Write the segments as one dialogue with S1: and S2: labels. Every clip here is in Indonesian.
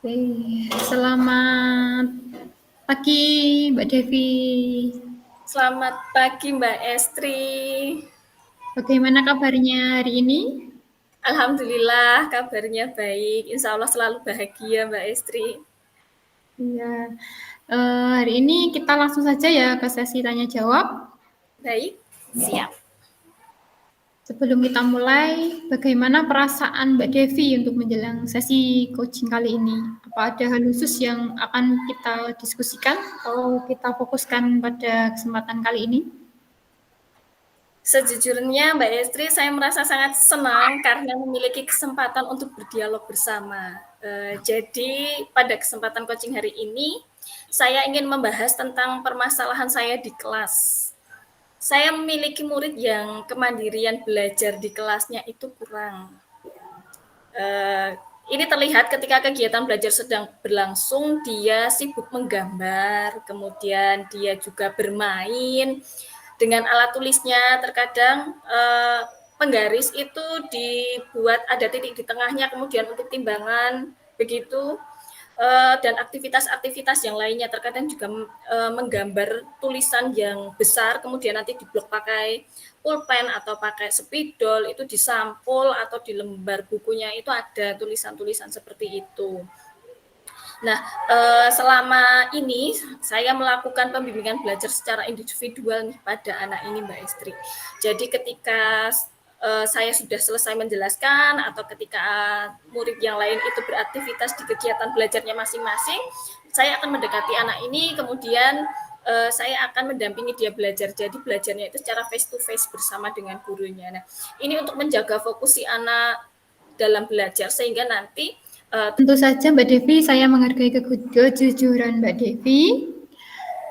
S1: Oke, selamat pagi Mbak Devi.
S2: Selamat pagi Mbak Estri.
S1: Bagaimana kabarnya hari ini?
S2: Alhamdulillah kabarnya baik. Insya Allah selalu bahagia Mbak Estri.
S1: Iya, hari ini kita langsung saja ya ke sesi tanya jawab.
S2: Baik, siap.
S1: Sebelum kita mulai, bagaimana perasaan Mbak Devi untuk menjelang sesi coaching kali ini? Apa ada hal khusus yang akan kita diskusikan atau kita fokuskan pada kesempatan kali ini?
S2: Sejujurnya Mbak Estri, saya merasa sangat senang karena memiliki kesempatan untuk berdialog bersama. Jadi pada kesempatan coaching hari ini, saya ingin membahas tentang permasalahan saya di kelas. Saya memiliki murid yang kemandirian belajar di kelasnya itu kurang. Ini terlihat ketika kegiatan belajar sedang berlangsung, dia sibuk menggambar, kemudian dia juga bermain dengan alat tulisnya. Terkadang penggaris itu dibuat ada titik di tengahnya, kemudian untuk timbangan, begitu. Dan aktivitas-aktivitas yang lainnya, terkadang juga menggambar tulisan yang besar, kemudian nanti diblok pakai pulpen atau pakai spidol, itu di sampul atau di lembar bukunya itu ada tulisan-tulisan seperti itu. Nah, selama ini saya melakukan pembimbingan belajar secara individual nih pada anak ini Mbak Estri. Jadi ketika saya sudah selesai menjelaskan atau ketika murid yang lain itu beraktivitas di kegiatan belajarnya masing-masing, saya akan mendekati anak ini, kemudian saya akan mendampingi dia belajar. Jadi belajarnya itu secara face to face bersama dengan gurunya. Nah, ini untuk menjaga fokus si anak dalam belajar sehingga nanti
S1: Tentu saja Mbak Devi, saya menghargai kejujuran Mbak Devi.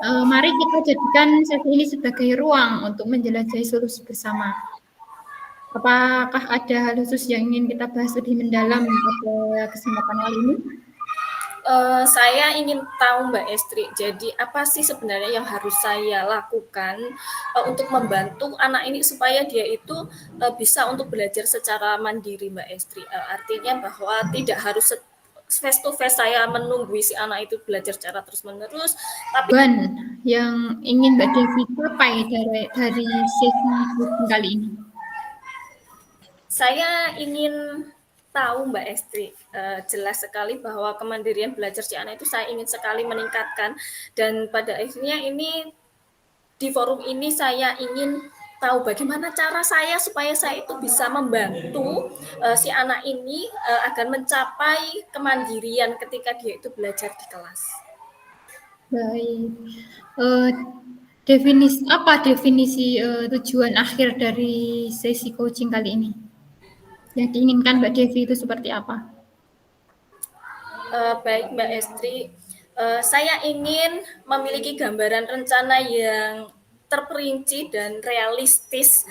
S1: Mari kita jadikan sesi ini sebagai ruang untuk menjelajahi solusi bersama. Apakah ada hal khusus yang ingin kita bahas lebih mendalam pada kesempatan kali ini?
S2: Saya ingin tahu Mbak Estri, jadi apa sih sebenarnya yang harus saya lakukan untuk membantu anak ini supaya dia itu bisa untuk belajar secara mandiri Mbak Estri. Artinya bahwa tidak harus face to face saya menunggu si anak itu belajar secara terus menerus, tapi
S1: Tujuan yang ingin Mbak Devi capai dari sesi coaching kali ini.
S2: saya ingin tahu Mbak Estri, jelas sekali bahwa kemandirian belajar si anak itu saya ingin sekali meningkatkan, dan pada akhirnya ini di forum ini saya ingin tahu bagaimana cara saya supaya saya itu bisa membantu si anak ini agar mencapai kemandirian ketika dia itu belajar di kelas.
S1: Baik. Uh, definisi tujuan akhir dari sesi coaching kali ini? Yang diinginkan Mbak Devi itu seperti apa?
S2: Baik Mbak Estri, saya ingin memiliki gambaran rencana yang terperinci dan realistis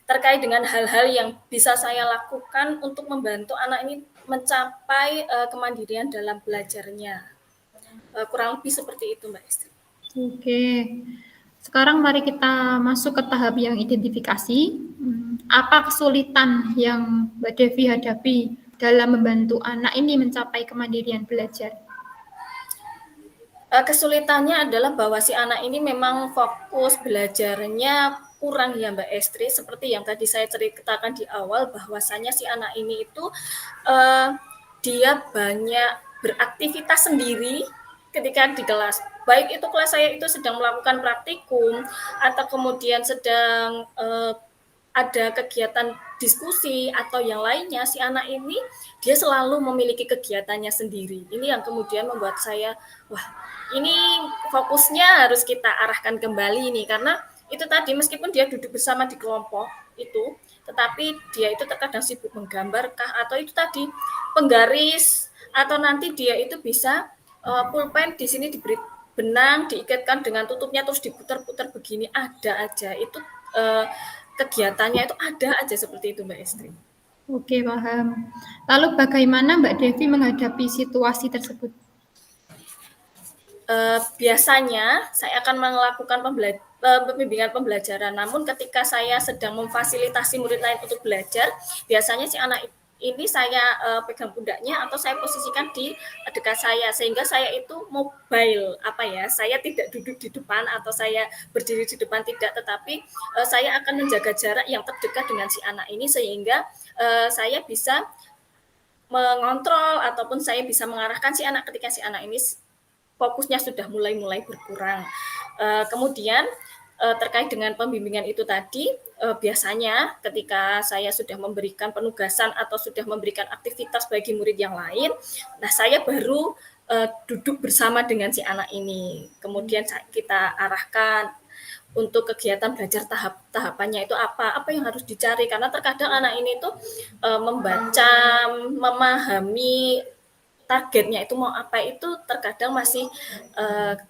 S2: terkait dengan hal-hal yang bisa saya lakukan untuk membantu anak ini mencapai kemandirian dalam belajarnya. Kurang lebih seperti itu Mbak Estri.
S1: Oke. Sekarang mari kita masuk ke tahap yang identifikasi. Apa kesulitan yang Mbak Devi hadapi dalam membantu anak ini mencapai kemandirian belajar?
S2: Kesulitannya adalah bahwa si anak ini memang fokus belajarnya kurang ya Mbak Estri, seperti yang tadi saya ceritakan di awal bahwasanya si anak ini itu dia banyak beraktivitas sendiri ketika di kelas. Baik itu kelas saya itu sedang melakukan praktikum atau kemudian sedang ada kegiatan diskusi atau yang lainnya, si anak ini dia selalu memiliki kegiatannya sendiri. Ini yang kemudian membuat saya, wah ini fokusnya harus kita arahkan kembali nih, karena itu tadi meskipun dia duduk bersama di kelompok itu, tetapi dia itu terkadang sibuk menggambar kah, atau itu tadi penggaris, atau nanti dia itu bisa pulpen di sini diberi benang diikatkan dengan tutupnya terus diputar-putar begini, ada aja itu kegiatannya itu ada aja seperti itu Mbak Estri.
S1: Oke, paham. Lalu bagaimana Mbak Devi menghadapi situasi tersebut?
S2: Biasanya saya akan melakukan pembimbingan pembelajaran, namun ketika saya sedang memfasilitasi murid lain untuk belajar, biasanya si anak ini saya pegang pundaknya atau saya posisikan di dekat saya sehingga saya itu mobile saya tidak duduk di depan atau saya berdiri di depan tidak, tetapi saya akan menjaga jarak yang terdekat dengan si anak ini sehingga saya bisa mengontrol ataupun saya bisa mengarahkan si anak ketika si anak ini fokusnya sudah mulai berkurang. Kemudian terkait dengan pembimbingan itu tadi, biasanya ketika saya sudah memberikan penugasan atau sudah memberikan aktivitas bagi murid yang lain, nah saya baru duduk bersama dengan si anak ini. Kemudian kita arahkan untuk kegiatan belajar tahapannya itu apa yang harus dicari, karena terkadang anak ini tuh membaca, memahami targetnya itu mau apa itu terkadang masih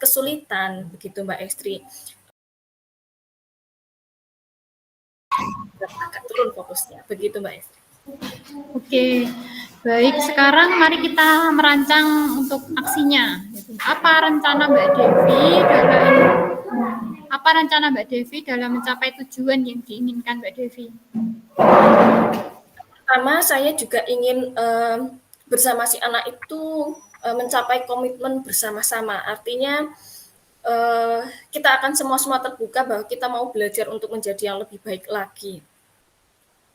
S2: kesulitan begitu Mbak Estri. Agak turun fokusnya begitu Mbak Estri.
S1: Oke, baik. Sekarang mari kita merancang untuk aksinya. Apa rencana Mbak Devi dalam mencapai tujuan yang diinginkan Mbak Devi?
S2: Pertama, saya juga ingin bersama si anak itu mencapai komitmen bersama-sama. Artinya kita akan semua terbuka bahwa kita mau belajar untuk menjadi yang lebih baik lagi.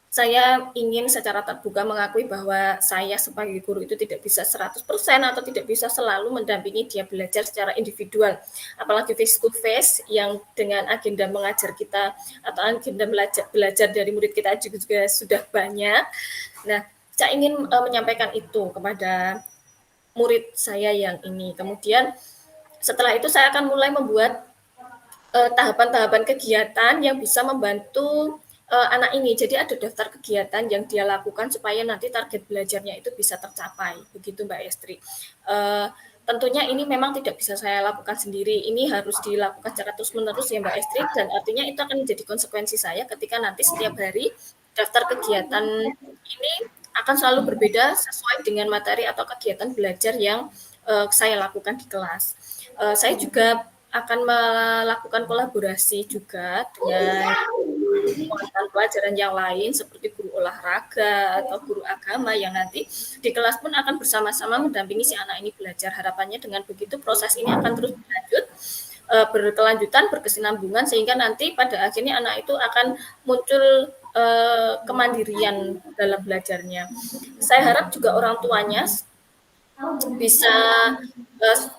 S2: Saya ingin secara terbuka mengakui bahwa saya sebagai guru itu tidak bisa 100% atau tidak bisa selalu mendampingi dia belajar secara individual. Apalagi face to face yang dengan agenda mengajar kita atau agenda belajar dari murid kita juga sudah banyak. Nah, saya ingin menyampaikan itu kepada murid saya yang ini. Kemudian setelah itu saya akan mulai membuat tahapan-tahapan kegiatan yang bisa membantu anak ini. Jadi ada daftar kegiatan yang dia lakukan supaya nanti target belajarnya itu bisa tercapai. Begitu Mbak Estri. Tentunya ini memang tidak bisa saya lakukan sendiri. Ini harus dilakukan secara terus-menerus ya Mbak Estri, dan artinya itu akan menjadi konsekuensi saya ketika nanti setiap hari daftar kegiatan ini akan selalu berbeda sesuai dengan materi atau kegiatan belajar yang saya lakukan di kelas. Saya juga akan melakukan kolaborasi juga dengan penguatan pelajaran yang lain seperti guru olahraga atau guru agama yang nanti di kelas pun akan bersama-sama mendampingi si anak ini belajar. Harapannya dengan begitu proses ini akan terus berlanjut, berkelanjutan, berkesinambungan sehingga nanti pada akhirnya anak itu akan muncul kemandirian dalam belajarnya. Saya harap juga orang tuanya bisa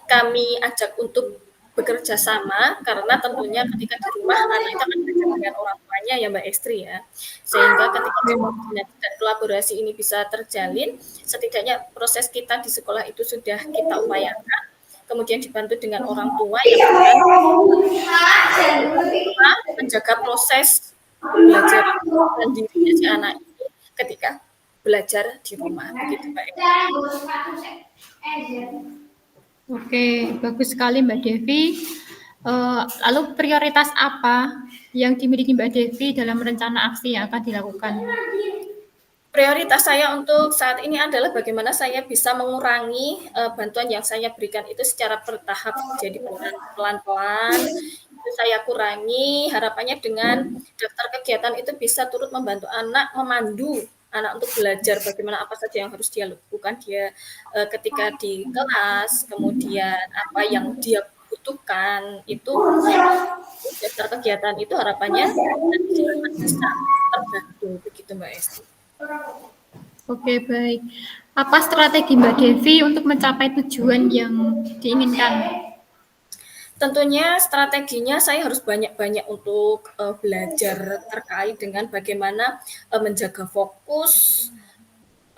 S2: kami ajak untuk bekerja sama, karena tentunya ketika di rumah anak itu akan belajar dengan orang tuanya ya Mbak Estri ya, sehingga ketika koordinasi dan kolaborasi ini bisa terjalin, setidaknya proses kita di sekolah itu sudah kita upayakan, kemudian dibantu dengan orang tua yang akan menjaga proses belajar dan dirinya si anak ini ketika belajar di rumah begitu Mbak Estri.
S1: Oke, bagus sekali Mbak Devi. Lalu prioritas apa yang dimiliki Mbak Devi dalam rencana aksi yang akan dilakukan?
S2: Prioritas saya untuk saat ini adalah bagaimana saya bisa mengurangi bantuan yang saya berikan itu secara bertahap. Jadi pelan-pelan itu saya kurangi. Harapannya dengan daftar kegiatan itu bisa turut membantu anak, memandu anak untuk belajar bagaimana apa saja yang harus dia lakukan ketika di kelas, kemudian apa yang dia butuhkan itu daftar kegiatan itu harapannya bisa terbantu begitu Mbak Esti.
S1: Oke, baik. Apa strategi Mbak Devi untuk mencapai tujuan yang diinginkan?
S2: Tentunya strateginya saya harus banyak-banyak untuk belajar terkait dengan bagaimana menjaga fokus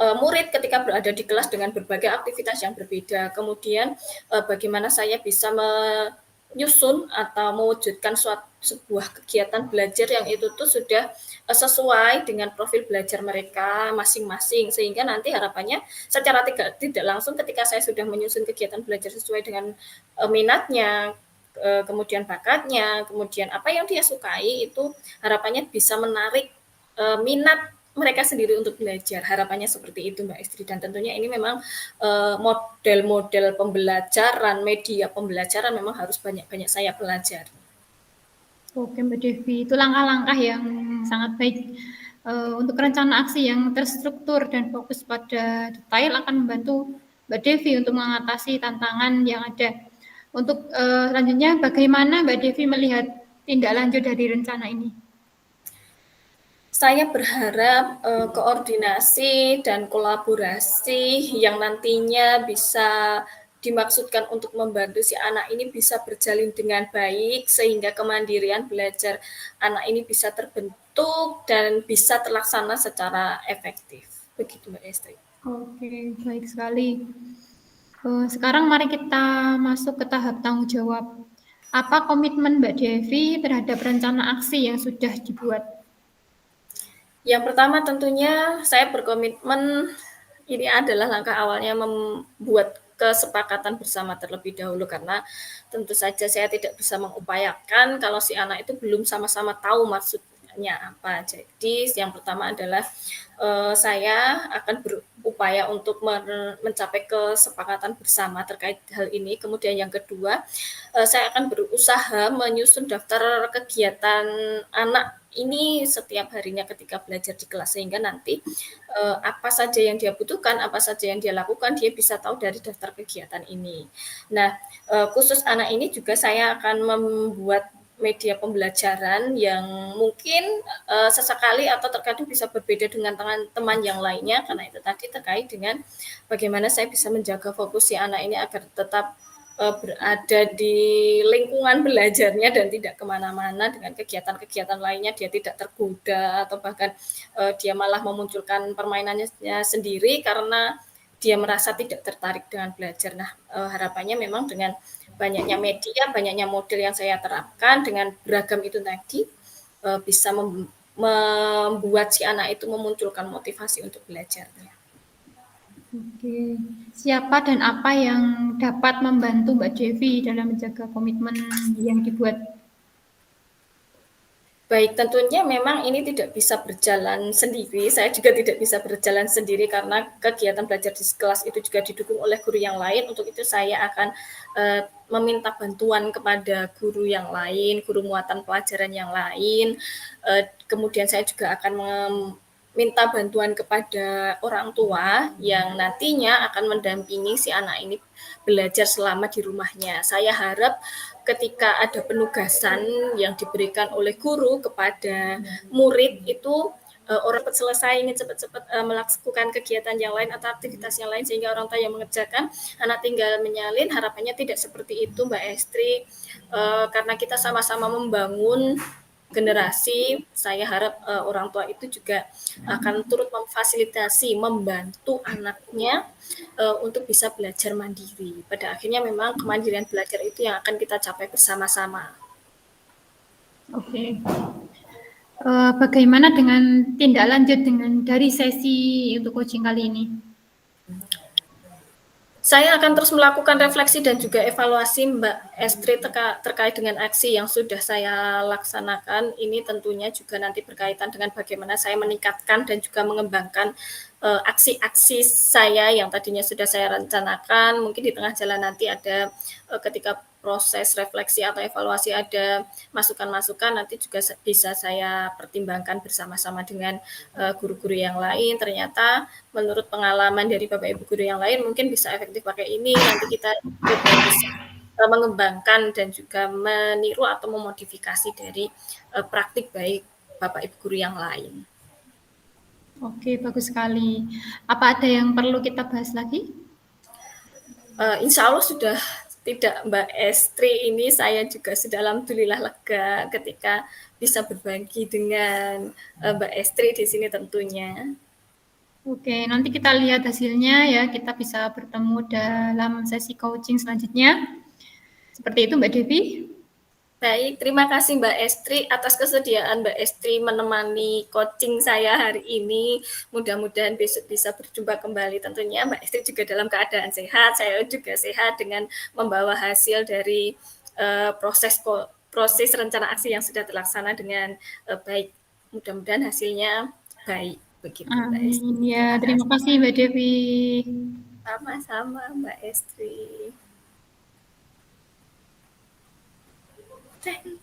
S2: murid ketika berada di kelas dengan berbagai aktivitas yang berbeda. Kemudian bagaimana saya bisa menyusun atau mewujudkan sebuah kegiatan belajar yang itu tuh sudah sesuai dengan profil belajar mereka masing-masing, sehingga nanti harapannya secara tidak langsung ketika saya sudah menyusun kegiatan belajar sesuai dengan minatnya, kemudian bakatnya, kemudian apa yang dia sukai, itu harapannya bisa menarik minat mereka sendiri untuk belajar. Harapannya seperti itu Mbak Estri, dan tentunya ini memang model-model pembelajaran, media pembelajaran memang harus banyak-banyak saya pelajari.
S1: Oke Mbak Devi, itu langkah-langkah yang sangat baik. Untuk rencana aksi yang terstruktur dan fokus pada detail akan membantu Mbak Devi untuk mengatasi tantangan yang ada. Untuk selanjutnya, bagaimana Mbak Devi melihat tindak lanjut dari rencana ini?
S2: Saya berharap koordinasi dan kolaborasi yang nantinya bisa dimaksudkan untuk membantu si anak ini bisa berjalin dengan baik sehingga kemandirian belajar anak ini bisa terbentuk dan bisa terlaksana secara efektif. Begitu Mbak Estri.
S1: Oke, baik sekali. Sekarang mari kita masuk ke tahap tanggung jawab. Apa komitmen Mbak Devi terhadap rencana aksi yang sudah dibuat?
S2: Yang pertama tentunya saya berkomitmen ini adalah langkah awalnya membuat kesepakatan bersama terlebih dahulu karena tentu saja saya tidak bisa mengupayakan kalau si anak itu belum sama-sama tahu maksudnya apa. Jadi yang pertama adalah saya akan berupaya untuk mencapai kesepakatan bersama terkait hal ini. Kemudian yang kedua, saya akan berusaha menyusun daftar kegiatan anak ini setiap harinya ketika belajar di kelas sehingga nanti apa saja yang dia butuhkan, apa saja yang dia lakukan, dia bisa tahu dari daftar kegiatan ini. Nah, khusus anak ini juga saya akan membuat media pembelajaran yang mungkin sesekali atau terkadang bisa berbeda dengan teman-teman yang lainnya karena itu tadi terkait dengan bagaimana saya bisa menjaga fokus si anak ini agar tetap berada di lingkungan belajarnya dan tidak kemana-mana dengan kegiatan-kegiatan lainnya dia tidak tergoda atau bahkan dia malah memunculkan permainannya sendiri karena dia merasa tidak tertarik dengan belajar. Nah, harapannya memang dengan banyaknya media, banyaknya model yang saya terapkan dengan beragam itu tadi bisa membuat si anak itu memunculkan motivasi untuk belajarnya.
S1: Oke, siapa dan apa yang dapat membantu Mbak Devi dalam menjaga komitmen yang dibuat?
S2: Baik, tentunya memang ini tidak bisa berjalan sendiri. Saya juga tidak bisa berjalan sendiri karena kegiatan belajar di kelas itu juga didukung oleh guru yang lain. Untuk itu saya akan meminta bantuan kepada guru yang lain, guru muatan pelajaran yang lain. Kemudian saya juga akan minta bantuan kepada orang tua yang nantinya akan mendampingi si anak ini belajar selama di rumahnya. Saya harap ketika ada penugasan yang diberikan oleh guru kepada murid itu orang cepat selesai ingin cepat-cepat melakukan kegiatan yang lain atau aktivitas yang lain sehingga orang tua yang mengerjakan anak tinggal menyalin. Harapannya tidak seperti itu Mbak Estri, karena kita sama-sama membangun generasi. Saya harap orang tua itu juga akan turut memfasilitasi, membantu anaknya untuk bisa belajar mandiri. Pada akhirnya memang kemandirian belajar itu yang akan kita capai bersama-sama.
S1: Oke. Bagaimana dengan tindak lanjut dari sesi untuk coaching kali ini?
S2: Saya akan terus melakukan refleksi dan juga evaluasi Mbak Estri terkait dengan aksi yang sudah saya laksanakan. Ini tentunya juga nanti berkaitan dengan bagaimana saya meningkatkan dan juga mengembangkan aksi-aksi saya yang tadinya sudah saya rencanakan. Mungkin di tengah jalan nanti ada ketika proses refleksi atau evaluasi ada masukan-masukan nanti juga bisa saya pertimbangkan bersama-sama dengan guru-guru yang lain. Ternyata menurut pengalaman dari Bapak Ibu guru yang lain mungkin bisa efektif pakai ini. Nanti kita coba bisa mengembangkan dan juga meniru atau memodifikasi dari praktik baik Bapak Ibu guru yang lain.
S1: Oke, bagus sekali. Apa ada yang perlu kita bahas lagi?
S2: Insya Allah sudah tidak Mbak Estri, ini saya juga sudah alhamdulillah lega ketika bisa berbagi dengan Mbak Estri di sini tentunya.
S1: Oke, nanti kita lihat hasilnya ya. Kita bisa bertemu dalam sesi coaching selanjutnya. Seperti itu Mbak Devi.
S2: Baik, terima kasih Mbak Estri atas kesediaan Mbak Estri menemani coaching saya hari ini. Mudah-mudahan besok bisa berjumpa kembali. Tentunya Mbak Estri juga dalam keadaan sehat, saya juga sehat dengan membawa hasil dari proses rencana aksi yang sudah terlaksana dengan baik. Mudah-mudahan hasilnya baik. Begitu Mbak Estri.
S1: Amin. Ya, terima kasih Mbak Devi.
S2: Sama-sama Mbak Estri. Thank